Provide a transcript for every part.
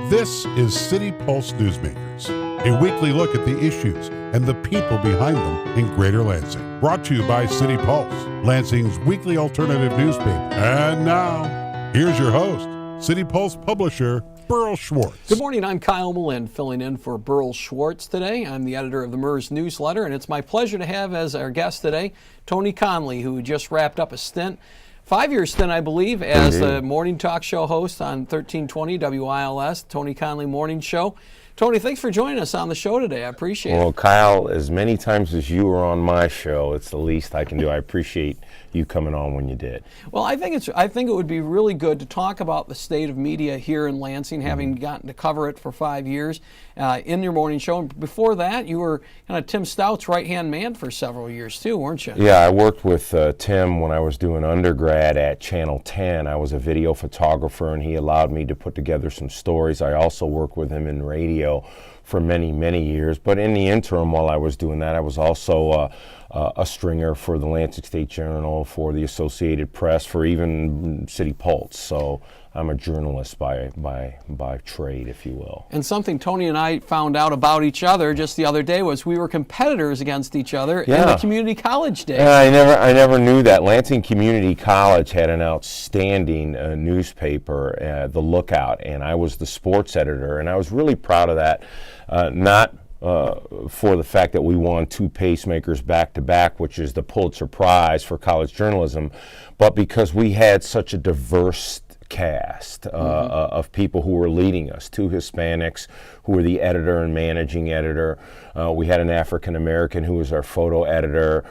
This is City Pulse Newsmakers, a weekly look at the issues and the people behind them in Greater Lansing. Brought to you by City Pulse, Lansing's weekly alternative newspaper. And now, here's your host, City Pulse publisher, Burl Schwartz. Good morning, I'm Kyle Malin, filling in for Burl Schwartz today. I'm the editor of the MERS newsletter, and it's my pleasure to have as our guest today, Tony Conley, who just wrapped up a stint, 5-year stint, I believe, as the morning talk show host on 1320 WILS, Tony Conley Morning Show. Tony, thanks for joining us on the show today. I appreciate it. Well, Kyle, as many times as you were on my show, it's the least I can do. I appreciate you coming on when you did. Well, I think it would be really good to talk about the state of media here in Lansing, having gotten to cover it for 5 years in your morning show. And before that, you were kind of Tim Stout's right-hand man for several years too, weren't you? Yeah, I worked with Tim when I was doing undergrad at Channel 10. I was a video photographer, and he allowed me to put together some stories. I also worked with him in radio for many, many years. But in the interim, while I was doing that, I was also a stringer for the Lansing State Journal, for the Associated Press, for even City Pulse. So I'm a journalist by trade, if you will. And something Tony and I found out about each other just the other day was we were competitors against each other in the community college days. I never knew that. Lansing Community College had an outstanding newspaper, The Lookout, and I was the sports editor, and I was really proud of that. Not for the fact that we won 2 pacemakers back-to-back, which is the Pulitzer Prize for college journalism, but because we had such a diverse cast of people who were leading us. 2 Hispanics who were the editor and managing editor. We had an African American who was our photo editor.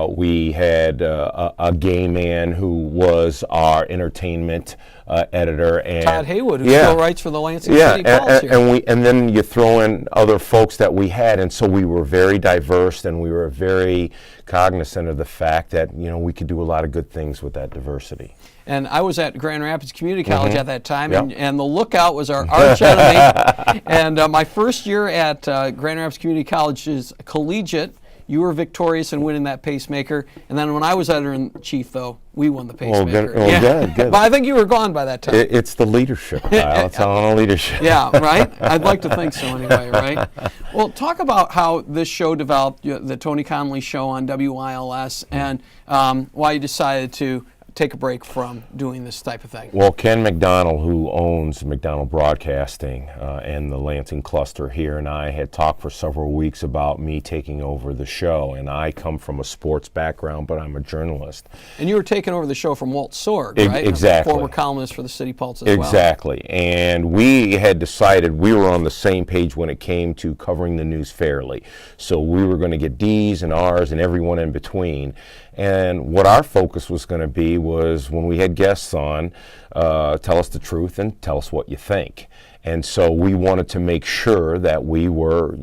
We had a gay man who was our entertainment editor. And Todd Haywood, who still writes for the Lansing City Pulse here. And then you throw in other folks that we had, and so we were very diverse, and we were very cognizant of the fact that we could do a lot of good things with that diversity. And I was at Grand Rapids Community College at that time, and the Lookout was our arch enemy. And my first year at Grand Rapids Community College is collegiate. You were victorious in winning that pacemaker. And then when I was editor-in-chief, though, we won the pacemaker. Good. But I think you were gone by that time. It's the leadership, Kyle. It's all leadership. Yeah, right? I'd like to think so anyway, right? Well, talk about how this show developed, the Tony Conley Show on WILS, and why you decided to take a break from doing this type of thing. Well, Ken McDonald, who owns McDonald Broadcasting and the Lansing cluster here, and I had talked for several weeks about me taking over the show. And I come from a sports background, but I'm a journalist. And you were taking over the show from Walt Sorg, right? Exactly. A former columnist for the City Pulse as well. Exactly. And we had decided we were on the same page when it came to covering the news fairly. So we were going to get D's and R's and everyone in between. And what our focus was going to be was when we had guests on, tell us the truth and tell us what you think. And so we wanted to make sure that we were,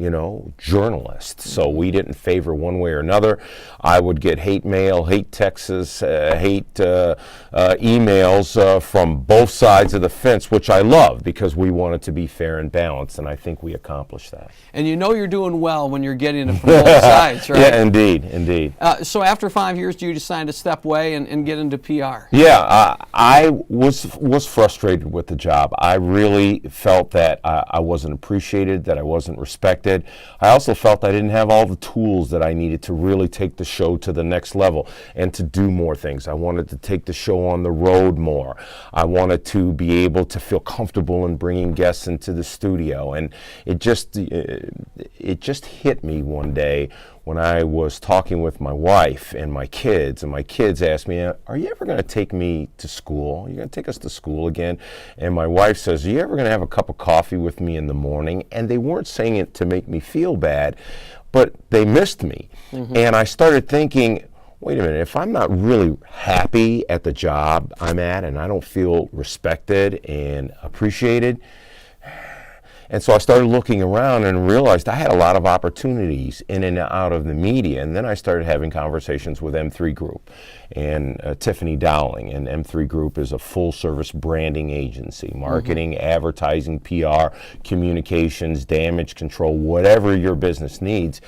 journalists. So we didn't favor one way or another. I would get hate mail, hate texts, hate emails from both sides of the fence, which I love because we wanted to be fair and balanced, and I think we accomplished that. And you're doing well when you're getting it from both sides, right? Yeah, indeed. So after 5 years, do you decide to step away and get into PR? Yeah, I was frustrated with the job. I really felt that I wasn't appreciated, that I wasn't respected. I also felt I didn't have all the tools that I needed to really take the show to the next level and to do more things. I wanted to take the show on the road more. I wanted to be able to feel comfortable in bringing guests into the studio. And it just hit me one day when I was talking with my wife and my kids asked me, are you ever going to take me to school? Are you going to take us to school again? And my wife says, are you ever going to have a cup of coffee with me in the morning? And they weren't saying it to make me feel bad, but they missed me. And I started thinking, wait a minute, if I'm not really happy at the job I'm at and I don't feel respected and appreciated, and so I started looking around and realized I had a lot of opportunities in and out of the media. And then I started having conversations with M3 Group and Tiffany Dowling. And M3 Group is a full-service branding agency, marketing, advertising, PR, communications, damage control, whatever your business needs.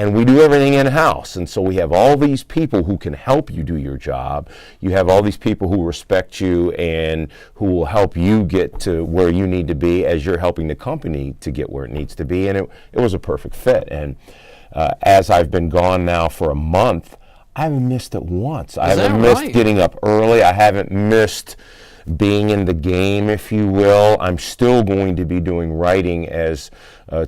and we do everything in-house. And so we have all these people who can help you do your job. You have all these people who respect you and who will help you get to where you need to be as you're helping the company to get where it needs to be. And it was a perfect fit. And as I've been gone now for a month, I haven't missed it once. I haven't missed getting up early. I haven't missed being in the game, if you will. I'm still going to be doing writing as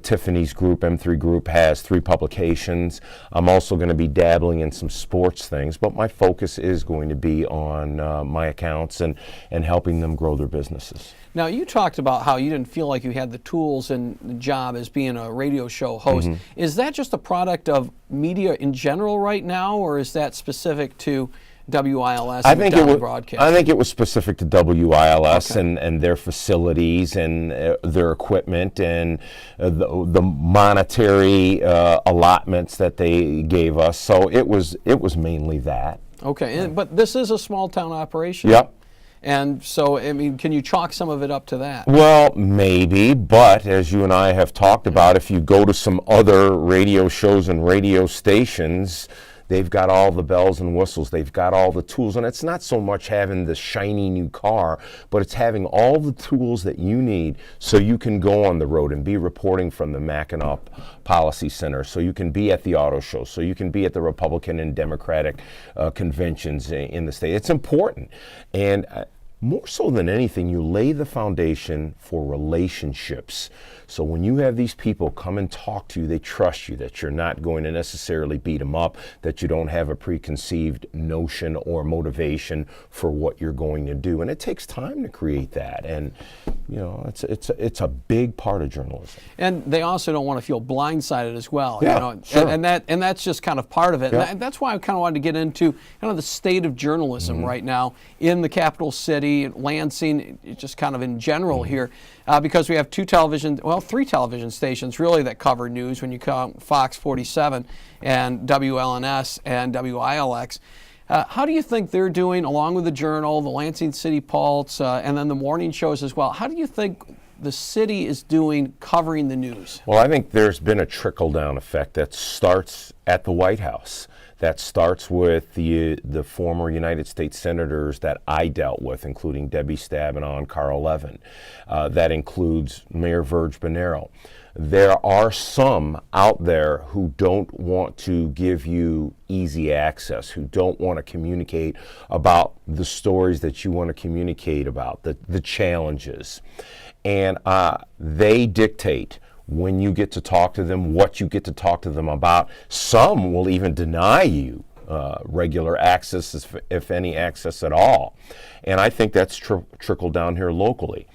Tiffany's group, M3 Group, has 3 publications. I'm also going to be dabbling in some sports things, but my focus is going to be on my accounts and helping them grow their businesses. Now, you talked about how you didn't feel like you had the tools and the job as being a radio show host. Is that just a product of media in general right now, or is that specific to WILS and McDonald Broadcast? I think it was specific to WILS and their facilities and their equipment and the monetary allotments that they gave us. So it was mainly that. Okay, but this is a small town operation. Yep. And so, I mean, can you chalk some of it up to that? Well, maybe, but as you and I have talked about, if you go to some other radio shows and radio stations, they've got all the bells and whistles. They've got all the tools. And it's not so much having the shiny new car, but it's having all the tools that you need so you can go on the road and be reporting from the Mackinac Policy Center, so you can be at the auto show, so you can be at the Republican and Democratic conventions in the state. It's important. And more so than anything, you lay the foundation for relationships. So when you have these people come and talk to you, they trust you, that you're not going to necessarily beat them up, that you don't have a preconceived notion or motivation for what you're going to do. And it takes time to create that. And, you know, it's a big part of journalism. And they also don't want to feel blindsided as well. Yeah, you know? sure. And that's just kind of part of it. Yeah. And that's why I kind of wanted to get into kind of the state of journalism right now in the capital city, Lansing, just kind of in general here, because we have 3 television stations really that cover news when you count Fox 47 and WLNS and WILX. How do you think they're doing, along with the Journal, the Lansing City Pulse, and then the morning shows as well? How do you think the city is doing covering the news? Well, I think there's been a trickle-down effect that starts at the White House. That starts with the former United States senators that I dealt with, including Debbie Stabenow and Carl Levin. That includes Mayor Verge Bonero. There are some out there who don't want to give you easy access, who don't want to communicate about the stories that you want to communicate about, the challenges. And they dictate when you get to talk to them, what you get to talk to them about. Some will even deny you regular access, if any access at all. And I think that's trickled down here locally.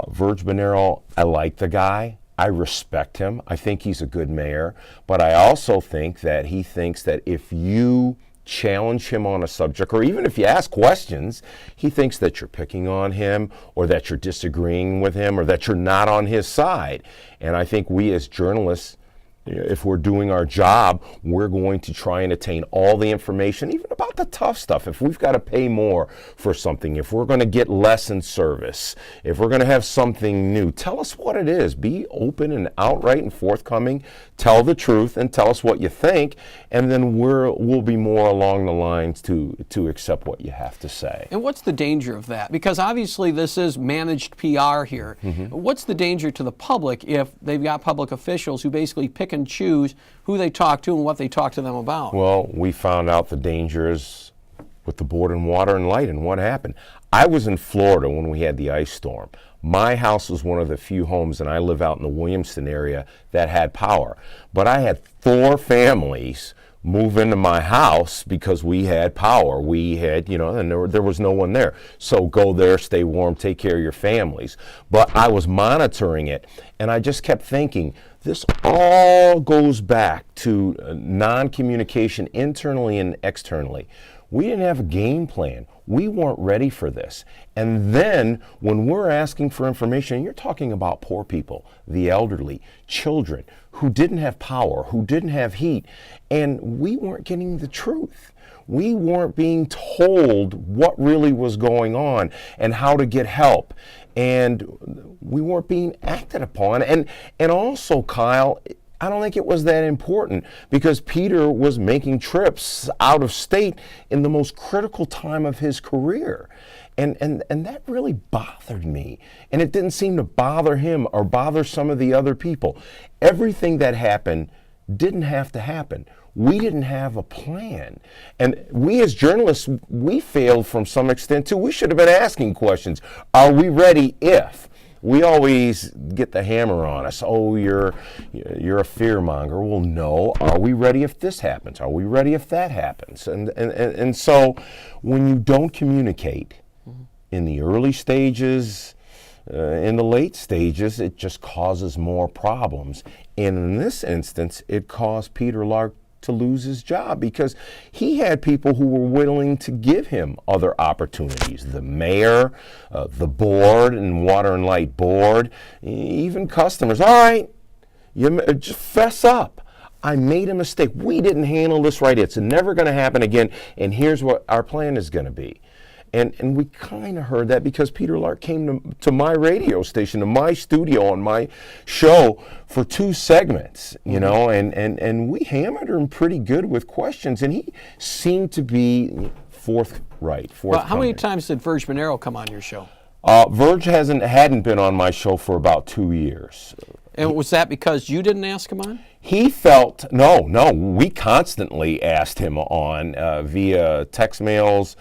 Verge Bonero, I like the guy. I respect him. I think he's a good mayor. But I also think that he thinks that if you challenge him on a subject, or even if you ask questions, he thinks that you're picking on him, or that you're disagreeing with him, or that you're not on his side. And I think we as journalists, if we're doing our job, we're going to try and attain all the information, even about the tough stuff. If we've got to pay more for something, if we're going to get less in service, if we're going to have something new, tell us what it is. Be open and outright and forthcoming. Tell the truth and tell us what you think, and then we'll be more along the lines to accept what you have to say. And what's the danger of that? Because obviously this is managed PR here. What's the danger to the public if they've got public officials who basically pick and choose who they talk to and what they talk to them about? Well, we found out the dangers with the Board and Water and Light and what happened. I was in Florida when we had the ice storm. My house was one of the few homes, and I live out in the Williamston area, that had power. But I had 4 families move into my house because we had power. We had, and there was no one there. So go there, stay warm, take care of your families. But I was monitoring it, and I just kept thinking, this all goes back to non-communication internally and externally. We didn't have a game plan. We weren't ready for this. And then when we're asking for information, you're talking about poor people, the elderly, children who didn't have power, who didn't have heat, and we weren't getting the truth. We weren't being told what really was going on and how to get help. And we weren't being acted upon. And also, Kyle, I don't think it was that important because Peter was making trips out of state in the most critical time of his career. And that really bothered me. And it didn't seem to bother him or bother some of the other people. Everything that happened didn't have to happen. We didn't have a plan. And we as journalists, we failed from some extent too. We should have been asking questions. Are we ready if? We always get the hammer on us. Oh, you're a fearmonger. Well, no. Are we ready if this happens? Are we ready if that happens? And so when you don't communicate in the early stages, in the late stages, it just causes more problems. And in this instance, it caused Peter Lark to lose his job because he had people who were willing to give him other opportunities. The mayor, the board and Water and Light board, even customers. All right, you just fess up. I made a mistake. We didn't handle this right. It's never going to happen again. And here's what our plan is going to be. And we kind of heard that because Peter Lark came to my radio station, to my studio on my show for 2 segments, you know, and we hammered him pretty good with questions, and he seemed to be forthright. Well, how many times did Verge Monero come on your show? Verge hadn't been on my show for about 2 years. And was that because you didn't ask him on? He felt, no, we constantly asked him on via text mails,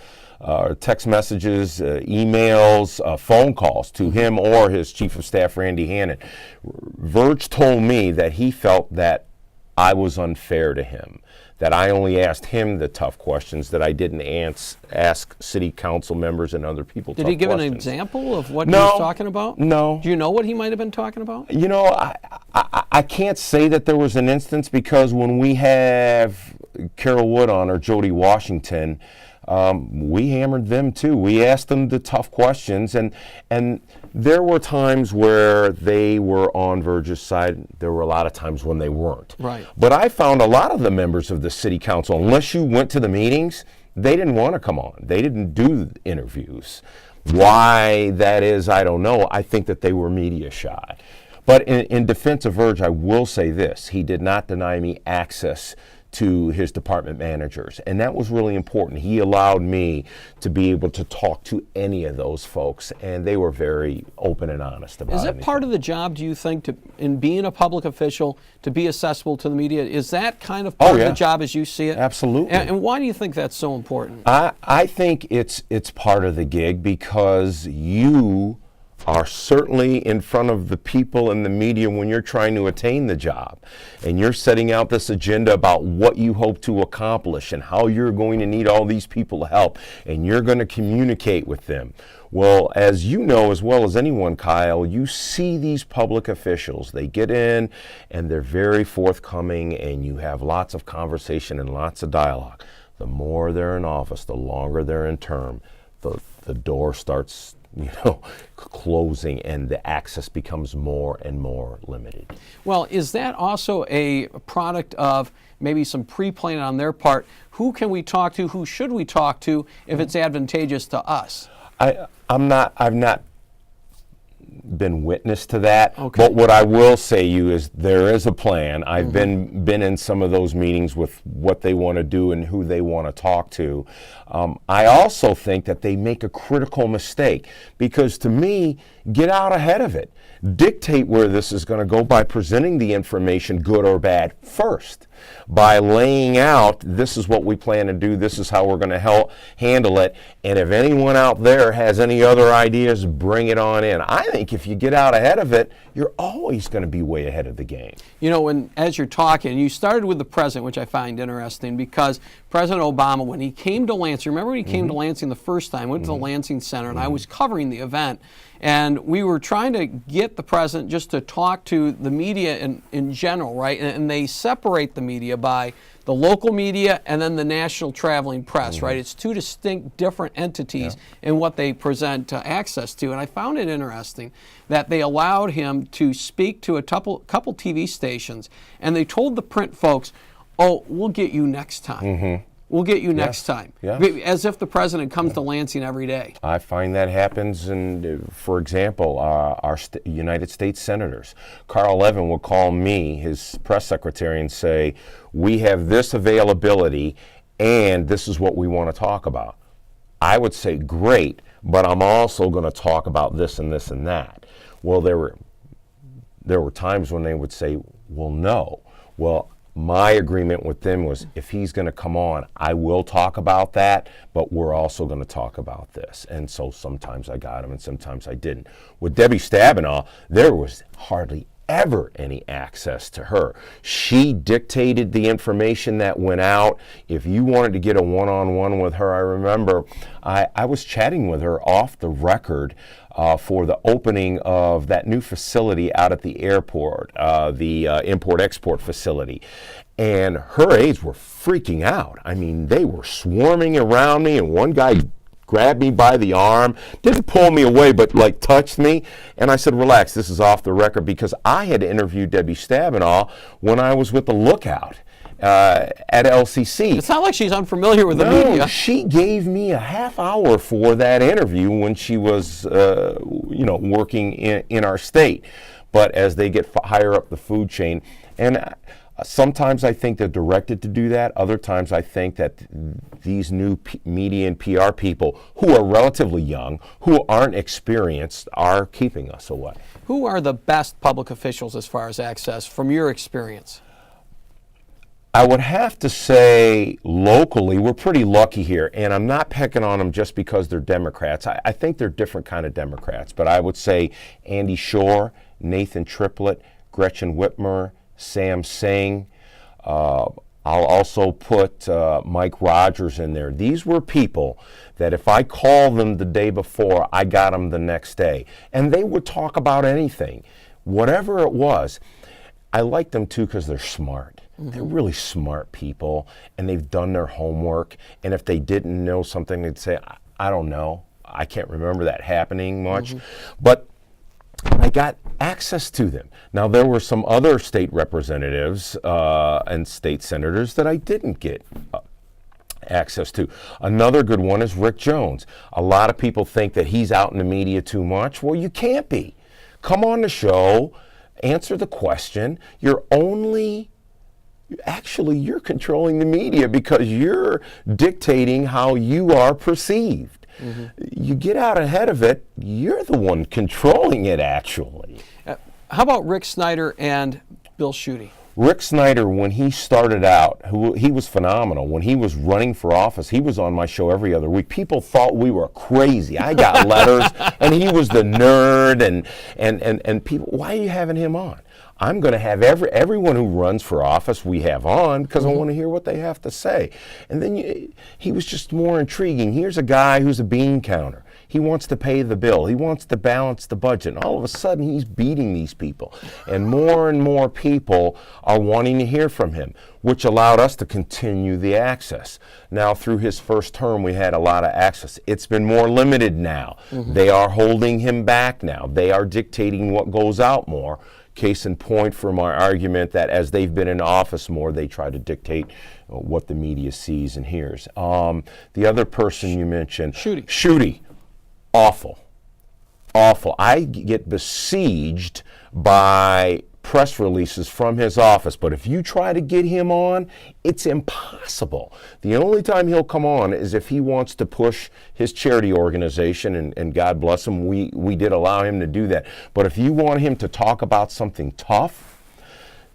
text messages, emails, phone calls to him or his chief of staff, Randy Hannon. Verge told me that he felt that I was unfair to him, that I only asked him the tough questions, that I didn't ask city council members and other people tough questions. Did he give an example of what he was talking about? No. Do you know what he might have been talking about? You know, I can't say that there was an instance because when we have Carol Wood on or Jody Washington, we hammered them too. We asked them the tough questions, and there were times where they were on Verge's side. There were a lot of times when they weren't. Right. But I found a lot of the members of the city council, unless you went to the meetings, they didn't want to come on. They didn't do interviews. Why that is, I don't know. I think that they were media shy. But in defense of Verge, I will say this. He did not deny me access to his department managers, and that was really important. He allowed me to be able to talk to any of those folks, and they were very open and honest about it. Is it part of the job, do you think, in being a public official, to be accessible to the media? Is that kind of part of the job as you see it? Absolutely. And why do you think that's so important? I think it's part of the gig because you are certainly in front of the people in the media when you're trying to attain the job. And you're setting out this agenda about what you hope to accomplish and how you're going to need all these people to help. And you're going to communicate with them. Well, as you know as well as anyone, Kyle, you see these public officials. They get in and they're very forthcoming and you have lots of conversation and lots of dialogue. The more they're in office, the longer they're in term, the door starts closing and the access becomes more and more limited. Well, is that also a product of maybe some pre-planning on their part? Who can we talk to? Who should we talk to if it's advantageous to us? I've not been witness to that. Okay. But what I will say you is there is a plan. I've been in some of those meetings with what they want to do and who they want to talk to. I also think that they make a critical mistake because to me, get out ahead of it. Dictate where this is going to go by presenting the information, good or bad, first. By laying out, this is what we plan to do, this is how we're going to handle it, and if anyone out there has any other ideas, bring it on in. I think if you get out ahead of it, you're always going to be way ahead of the game. You know, as you're talking, you started with the president, which I find interesting because President Obama, when he came to Lansing, remember when he came to Lansing the first time, went to the Lansing Center, and I was covering the event, and we were trying to get the president just to talk to the media in general, right? And they separate the media by the local media and then the national traveling press, right? It's two distinct different entities in what they present access to. And I found it interesting that they allowed him to speak to a couple TV stations, and they told the print folks, oh, we'll get you next time. we'll get you next time. Yeah. As if the president comes to Lansing every day. I find that happens, and for example, our United States senators. Carl Levin will call me, his press secretary, and say, we have this availability, and this is what we want to talk about. I would say, great, but I'm also going to talk about this and this and that. Well, there were times when they would say, well, no. Well, my agreement with them was, if he's going to come on, I will talk about that, but we're also going to talk about this. And so sometimes I got him and sometimes I didn't. With Debbie Stabenow, there was hardly ever any access to her. She dictated the information that went out. If you wanted to get a one-on-one with her, I remember I was chatting with her off the record for the opening of that new facility out at the airport, the import-export facility. And her aides were freaking out. I mean, they were swarming around me, and one guy grabbed me by the arm, didn't pull me away, but like touched me. And I said, relax, this is off the record, because I had interviewed Debbie Stabenow when I was with the Lookout at LCC. It's not like she's unfamiliar with the media. She gave me a half hour for that interview when she was, working in our state. But as they get higher up the food chain, and sometimes I think they're directed to do that. Other times I think that these new media and PR people who are relatively young, who aren't experienced, are keeping us away. Who are the best public officials as far as access from your experience? I would have to say locally, we're pretty lucky here, and I'm not picking on them just because they're Democrats. I think they're different kind of Democrats, but I would say Andy Shore, Nathan Triplett, Gretchen Whitmer, Sam Singh. I'll also put Mike Rogers in there. These were people that if I called them the day before, I got them the next day. And they would talk about anything, whatever it was. I like them too because they're smart. They're really smart people, and they've done their homework. And if they didn't know something, they'd say, I don't know. I can't remember that happening much. But I got access to them. Now, there were some other state representatives and state senators that I didn't get access to. Another good one is Rick Jones. A lot of people think that he's out in the media too much. Well, you can't be. Come on the show, answer the question. You're controlling the media because you're dictating how you are perceived. You get out ahead of it, you're the one controlling it, actually. How about Rick Snyder and Bill Schuette? Rick Snyder, when he started out, he was phenomenal. When he was running for office, he was on my show every other week. People thought we were crazy. I got letters, and he was the nerd, and people, why are you having him on? I'm going to have everyone who runs for office we have on because I want to hear what they have to say. And then he was just more intriguing. Here's a guy who's a bean counter. He wants to pay the bill. He wants to balance the budget. And all of a sudden, he's beating these people. And more people are wanting to hear from him, which allowed us to continue the access. Now, through his first term, we had a lot of access. It's been more limited now. They are holding him back now. They are dictating what goes out more. Case in point for my argument that as they've been in office more, they try to dictate what the media sees and hears. The other person you mentioned, Schuette. Awful. I get besieged by press releases from his office, but if you try to get him on, it's impossible. The only time he'll come on is if he wants to push his charity organization, and God bless him, we did allow him to do that. But if you want him to talk about something tough,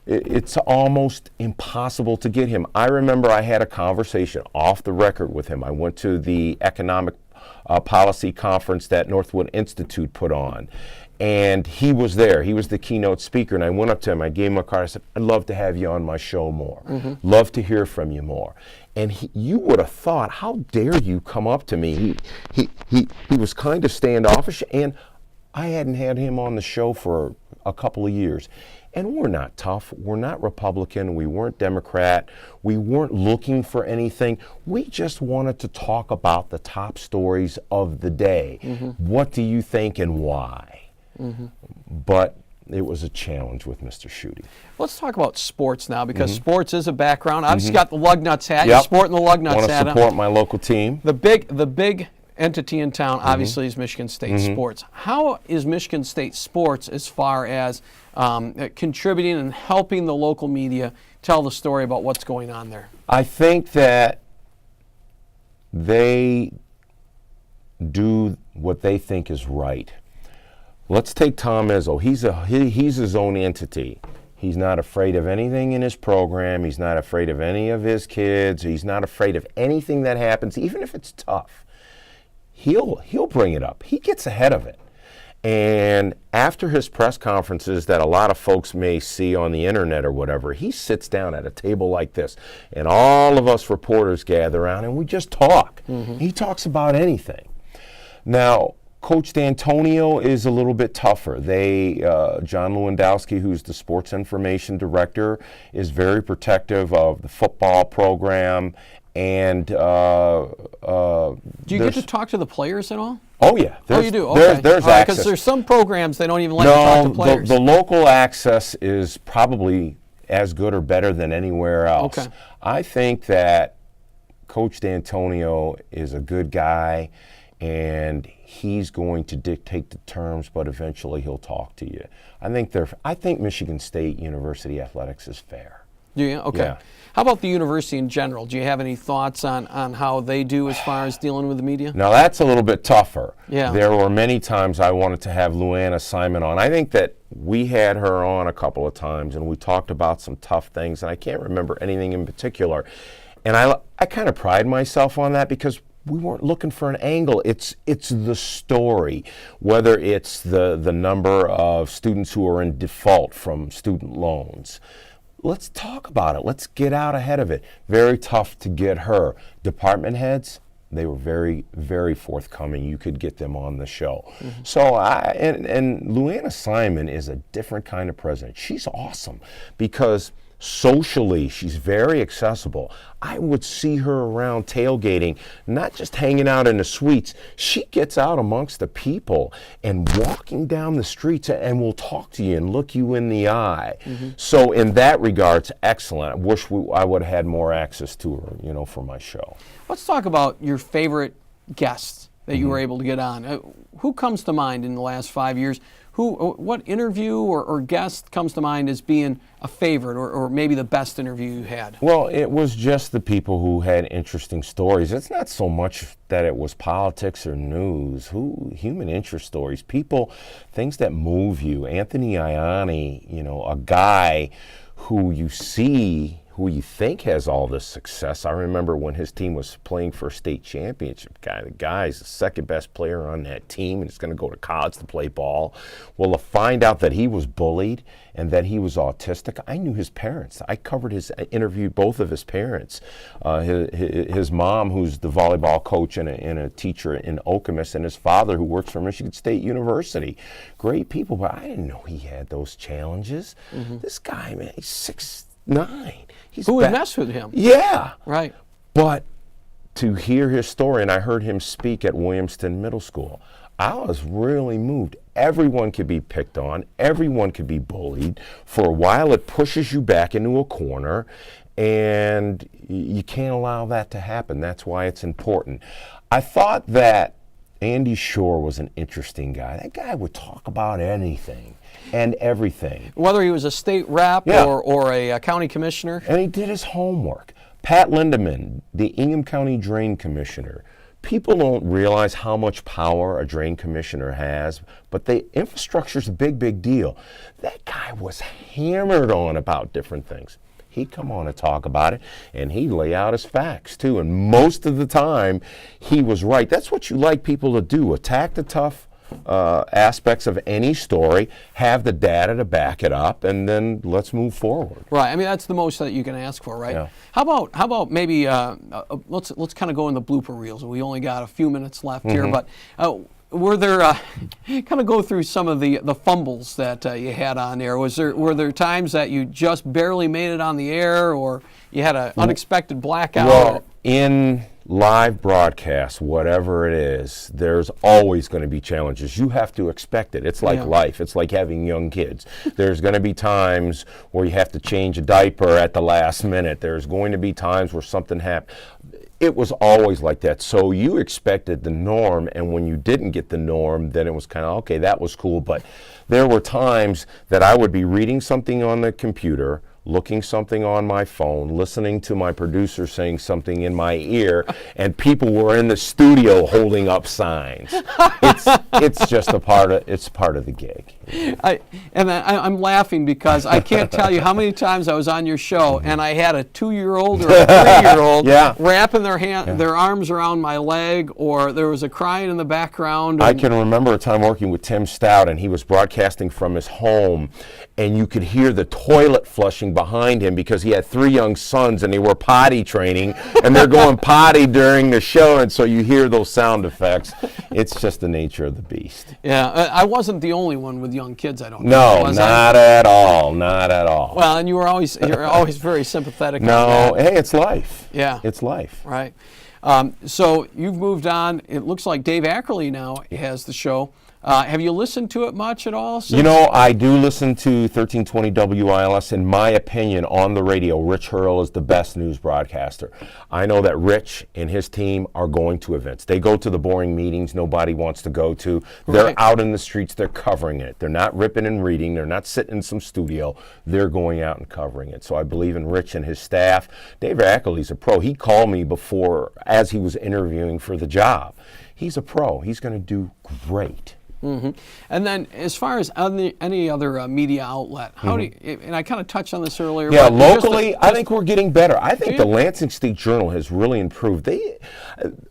it's almost impossible to get him. I remember I had a conversation off the record with him. I went to the economic policy conference that Northwood Institute put on. And he was there. He was the keynote speaker. And I went up to him. I gave him a card. I said, I'd love to have you on my show more. Love to hear from you more. And you would have thought, how dare you come up to me? He was kind of standoffish. And I hadn't had him on the show for a couple of years. And we're not tough. We're not Republican. We weren't Democrat. We weren't looking for anything. We just wanted to talk about the top stories of the day. What do you think and why? But it was a challenge with Mr. Schutte. Let's talk about sports now, because sports is a background. Obviously, got the Lugnuts hat. Yep. You're sporting the Lugnuts Want to hat. support my local team. The big entity in town, obviously, is Michigan State sports. How is Michigan State sports as far as contributing and helping the local media tell the story about what's going on there? I think that they do what they think is right. Let's take Tom Izzo. He's his own entity. He's not afraid of anything in his program. He's not afraid of any of his kids. He's not afraid of anything that happens, even if it's tough. He'll bring it up. He gets ahead of it. And after his press conferences that a lot of folks may see on the internet or whatever, he sits down at a table like this, and all of us reporters gather around and we just talk. He talks about anything. Now, Coach D'Antonio is a little bit tougher. John Lewandowski, who's the sports information director, is very protective of the football program. And do you get to talk to the players at all? Oh yeah, you do. Okay. There's access. Because there's some programs they don't even let you talk to players. The local access is probably as good or better than anywhere else. Okay. I think that Coach D'Antonio is a good guy, and he's going to dictate the terms, but eventually he'll talk to you. I think Michigan State University athletics is fair. Do you? Okay. Yeah. How about the university in general? Do you have any thoughts on how they do as far as dealing with the media? Now that's a little bit tougher. Yeah. There were many times I wanted to have Luanna Simon on. I think that we had her on a couple of times and we talked about some tough things, and I can't remember anything in particular. And I kind of pride myself on that because we weren't looking for an angle. It's the story, whether it's the number of students who are in default from student loans. Let's talk about it. Let's get out ahead of it. Very tough to get her. Department heads, they were very, very forthcoming. You could get them on the show. So and Luanna Simon is a different kind of president. She's awesome because socially she's very accessible. I would see her around tailgating, not just hanging out in the suites. She gets out amongst the people and walking down the streets and will talk to you and look you in the eye. So in that regard, it's excellent. I wish I would have had more access to her, for my show. Let's talk about your favorite guests that you were able to get on. Who comes to mind in the last 5 years? What interview or guest comes to mind as being a favorite or maybe the best interview you had? Well, it was just the people who had interesting stories. It's not so much that it was politics or news. Human interest stories, people, things that move you. Anthony Ianni, a guy who you see, who you think has all this success. I remember when his team was playing for a state championship. The guy's the second best player on that team, and he's going to go to college to play ball. Well, to find out that he was bullied and that he was autistic, I knew his parents. I interviewed both of his parents. His mom, who's the volleyball coach and a teacher in Okemos, and his father, who works for Michigan State University. Great people, but I didn't know he had those challenges. This guy, man, he's 6'9". Who would mess with him? Yeah. Right. But to hear his story, and I heard him speak at Williamston Middle School, I was really moved. Everyone could be picked on. Everyone could be bullied. For a while, it pushes you back into a corner, and you can't allow that to happen. That's why it's important. I thought that Andy Shore was an interesting guy. That guy would talk about anything and everything. Whether he was a state rep or a county commissioner. And he did his homework. Pat Lindeman, the Ingham County Drain Commissioner. People don't realize how much power a drain commissioner has, but the infrastructure's a big, big deal. That guy was hammered on about different things. He'd come on and talk about it, and he'd lay out his facts, too. And most of the time, he was right. That's what you like people to do, attack the tough aspects of any story, have the data to back it up, and then let's move forward. Right. I mean, that's the most that you can ask for, right? Yeah. How about maybe let's kind of go in the blooper reels. We only got a few minutes left here, but were there kind of go through some of the fumbles that you had on there? Were there times that you just barely made it on the air, or you had an unexpected blackout? Well, in live broadcast, whatever it is, there's always going to be challenges. You have to expect it. It's like life. It's like having young kids. There's going to be times where you have to change a diaper at the last minute. There's going to be times where something happens. It was always like that. So you expected the norm, and when you didn't get the norm, then it was kind of, okay, that was cool. But there were times that I would be reading something on the computer, looking something on my phone, listening to my producer saying something in my ear, and people were in the studio holding up signs. It's just part of the gig. I'm laughing because I can't tell you how many times I was on your show and I had a 2-year-old or a 3-year-old wrapping their arms around my leg, or there was a crying in the background. I can remember a time working with Tim Stout, and he was broadcasting from his home, and you could hear the toilet flushing behind him because he had 3 young sons and they were potty training, and they're going potty during the show, and so you hear those sound effects. It's just the nature of the beast. Yeah, I wasn't the only one with young kids, I don't think. No, not at all, not at all. Well, and you're always very sympathetic. No, hey, it's life. Yeah. It's life. Right. So you've moved on. It looks like Dave Ackerley now has the show. Have you listened to it much at all? You know, I do listen to 1320 WILS. In my opinion, on the radio, Rich Hurl is the best news broadcaster. I know that Rich and his team are going to events. They go to the boring meetings nobody wants to go to. They're out in the streets. They're covering it. They're not ripping and reading. They're not sitting in some studio. They're going out and covering it. So I believe in Rich and his staff. Dave Ackerley's a pro. He called me before, as he was interviewing for the job. He's a pro. He's going to do great. Mm-hmm. And then, as far as any other media outlet, how do you, and I kind of touched on this earlier. Yeah, locally, I think we're getting better. I think the Lansing State Journal has really improved. They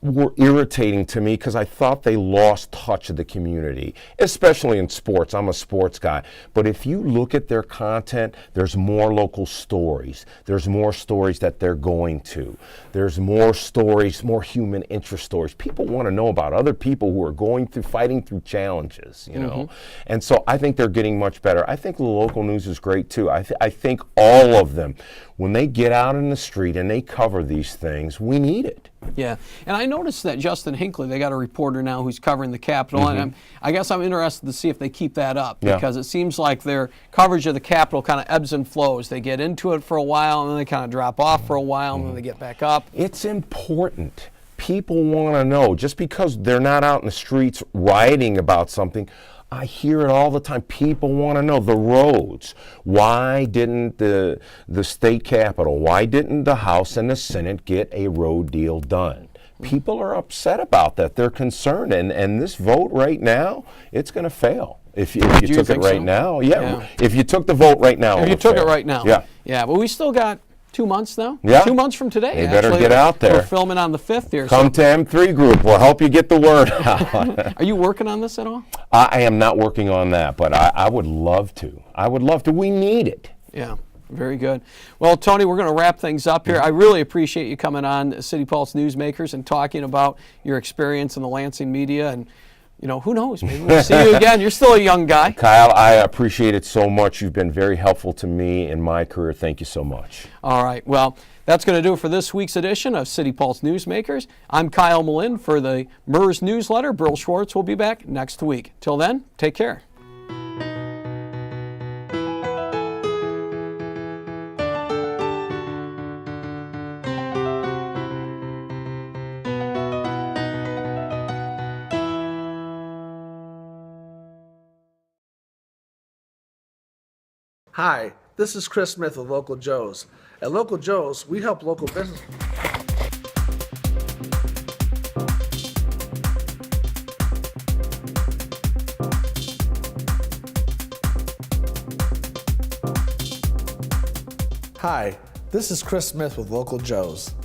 were irritating to me because I thought they lost touch of the community, especially in sports. I'm a sports guy. But if you look at their content, there's more local stories. There's more stories that they're going to. There's more stories, more human interest stories. People want to know about other people who are fighting through challenges, you know. And so I think they're getting much better. I think the local news is great too. I think all of them, when they get out in the street and they cover these things, we need it. Yeah, and I noticed that Justin Hinckley, they got a reporter now who's covering the Capitol, and I guess I'm interested to see if they keep that up, because it seems like their coverage of the Capitol kind of ebbs and flows. They get into it for a while, and then they kind of drop off for a while, and then they get back up. It's important. People want to know. Just because they're not out in the streets rioting about something, I hear it all the time. People want to know the roads. Why didn't the state capitol, why didn't the House and the Senate get a road deal done? People are upset about that. They're concerned. And this vote right now, it's going to fail. If you took it right now. Yeah. If you took the vote right now. If you took it right now. Yeah. Yeah, but we still got 2 months now? Yeah. 2 months from today. You better get out there. We're filming on the 5th here. Come to M3 Group. We'll help you get the word out. Are you working on this at all? I am not working on that, but I would love to. I would love to. We need it. Yeah. Very good. Well, Tony, we're going to wrap things up here. I really appreciate you coming on City Pulse Newsmakers and talking about your experience in the Lansing media. And, you know, who knows? Maybe we'll see you again. You're still a young guy. Kyle, I appreciate it so much. You've been very helpful to me in my career. Thank you so much. All right. Well, that's going to do it for this week's edition of City Pulse Newsmakers. I'm Kyle Malin for the MERS newsletter. Burl Schwartz will be back next week. Till then, take care. Hi, this is Chris Smith with Local Joe's. At Local Joe's, we help local business. Hi, this is Chris Smith with Local Joe's.